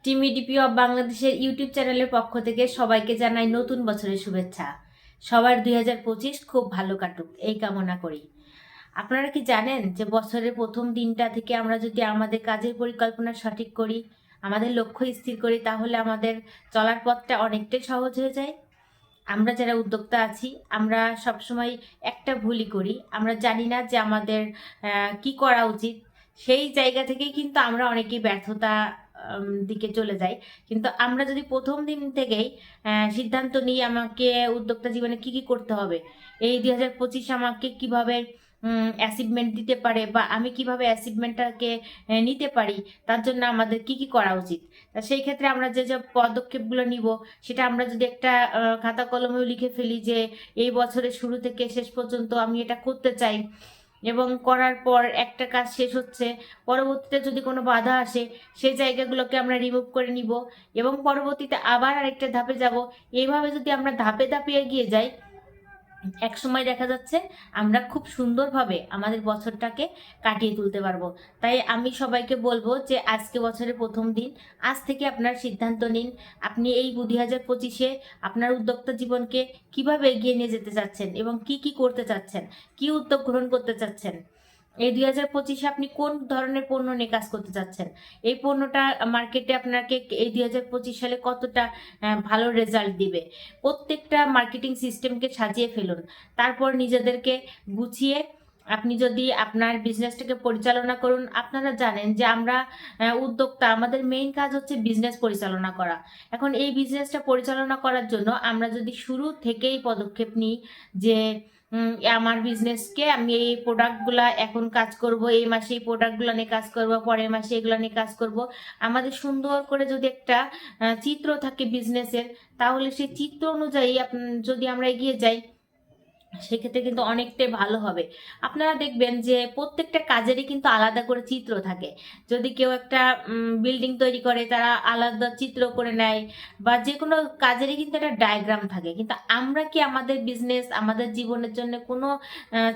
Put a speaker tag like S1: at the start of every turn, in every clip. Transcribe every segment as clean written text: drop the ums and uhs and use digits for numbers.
S1: Team EDP of বাংলাদেশের YouTube চ্যানেলের পক্ষ থেকে সবাইকে জানাই নতুন বছরের শুভেচ্ছা। সবার 2025 খুব ভালো কাটুক এই কামনা করি। আপনারা কি জানেন যে বছরের প্রথম দিনটা থেকে আমরা যদি আমাদের কাজের পরিকল্পনা সঠিক করি, আমাদের লক্ষ্য স্থির করি, তাহলে আমাদের চলার পথটা অনেকটাই সহজ হয়ে যায়। আমরা যারা উদ্যোক্তা আছি, আমরা সবসময় একটা ভুলই করি, আমরা জানি না যে আমাদের কি করা উচিত। সেই জায়গা থেকেই কিন্তু আমরা অনেকেই ব্যর্থতা দিকে চলে যাই। কিন্তু আমরা যদি প্রথম দিন থেকেই সিদ্ধান্ত নিই আমাকে উদ্যোক্তা জীবনে কি কি করতে হবে, এই 2025 আমাকে কিভাবে অ্যাচিভমেন্ট দিতে পারে বা আমি কিভাবে অ্যাচিভমেন্টটাকে নিতে পারি, তার জন্য আমাদের কি কি করা উচিত। তা সেই ক্ষেত্রে আমরা যে যে পদক্ষেপগুলো নিব, সেটা আমরা যদি একটা খাতা কলমেও লিখে ফেলি যে এই বছরের শুরু থেকে শেষ পর্যন্ত আমি এটা করতে চাই, এবং করার পর একটা কাজ শেষ হচ্ছে, পরবর্তীতে যদি কোনো বাধা আসে সেই জায়গাগুলোকে আমরা রিমুভ করে নিব এবং পরবর্তীতে আবার আরেকটা ধাপে যাব। এইভাবে যদি আমরা ধাপে ধাপে এগিয়ে যাই, এক সময় দেখা যাচ্ছে আমরা খুব সুন্দরভাবে আমাদের বছরটাকে কাটিয়ে তুলতে পারবো। তাই আমি সবাইকে বলবো যে আজকে বছরের প্রথম দিন, আজ থেকে আপনার সিদ্ধান্ত নিন আপনি এই 2025-এ আপনার উদ্যোক্তা জীবনকে কিভাবে এগিয়ে নিয়ে যেতে চাচ্ছেন এবং কি কি করতে চাচ্ছেন, কি উদ্যোগ গ্রহণ করতে চাচ্ছেন। এই 2025-এ আপনি কোন ধরনের পণ্য নিয়ে কাজ করতে চাচ্ছেন, এই পণ্যটা মার্কেটে আপনাকে এই 2025 সালে কতটা ভালো রেজাল্ট দিবে। প্রত্যেকটা মার্কেটিং সিস্টেমকে সাজিয়ে ফেলুন, তারপর নিজেদেরকে গুছিয়ে আপনি যদি আপনার বিজনেসটাকে পরিচালনা করুন। আপনারা জানেন যে আমরা উদ্যোক্তা, আমাদের মেইন কাজ হচ্ছে বিজনেস পরিচালনা করা। এখন এই বিজনেসটা পরিচালনা করার জন্য আমরা যদি শুরু থেকেই পদক্ষেপ নিই যে আমার বিজনেসকে আমি এই প্রোডাক্টগুলা এখন কাজ করব, এই মাসে এই প্রোডাক্টগুলো নিয়ে কাজ করব, পরের মাসে এগুলো নিয়ে কাজ করব, আমাদের সুন্দর করে যদি একটা চিত্র থাকে বিজনেসের, তাহলে সেই চিত্র অনুযায়ী যদি আমরা এগিয়ে যাই, সেক্ষেত্রে কিন্তু অনেকটাই ভালো হবে। আপনারা দেখবেন যে প্রত্যেকটা কাজেরই কিন্তু আলাদা করে চিত্র থাকে। যদি কেউ একটা বিল্ডিং তৈরি করে, তারা আলাদা চিত্র করে নেয়, বা যে কোনো কাজেরই কিন্তু একটা ডায়াগ্রাম থাকে। কিন্তু আমরা কি আমাদের বিজনেস, আমাদের জীবনের জন্য কোনো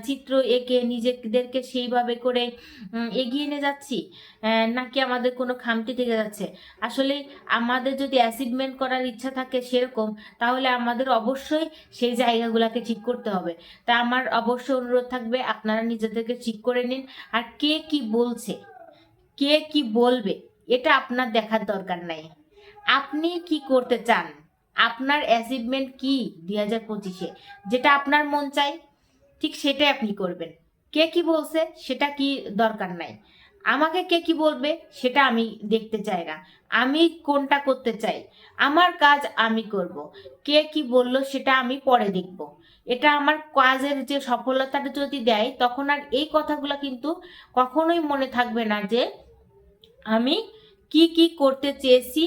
S1: চিত্র এঁকে নিজেদেরকে সেইভাবে করে এগিয়ে নিয়ে যাচ্ছি, নাকি আমাদের কোনো খামতি থেকে যাচ্ছে? আসলে আমাদের যদি অ্যাচিভমেন্ট করার ইচ্ছা থাকে সেরকম, তাহলে আমাদের অবশ্যই সেই জায়গাগুলোকে ঠিক করতে হবে। তা আমার অবশ্যই অনুরোধ থাকবে আপনারা নিজেদেরকে ঠিক করে নিন। আর কে কি বলছে, কে কি বলবে, এটা আপনার দেখার দরকার নাই। আপনি কি করতে চান, আপনার অ্যাচিভমেন্ট কি 2025-এ, যেটা আপনার মন চাই ঠিক সেটাই আপনি করবেন। কে কি বলছে সেটা কি দরকার নাই। আমাকে কে কি বলবে সেটা আমি দেখতে চাই না। আমি কোনটা করতে চাই, আমার কাজ আমি করব। কে কি বললো সেটা আমি পরে দেখব। এটা আমার কাজের যে সফলতাটা যদি দেয়, তখন আর এই কথাগুলো কিন্তু কখনোই মনে থাকবে না যে আমি কি কি করতে চেয়েছি।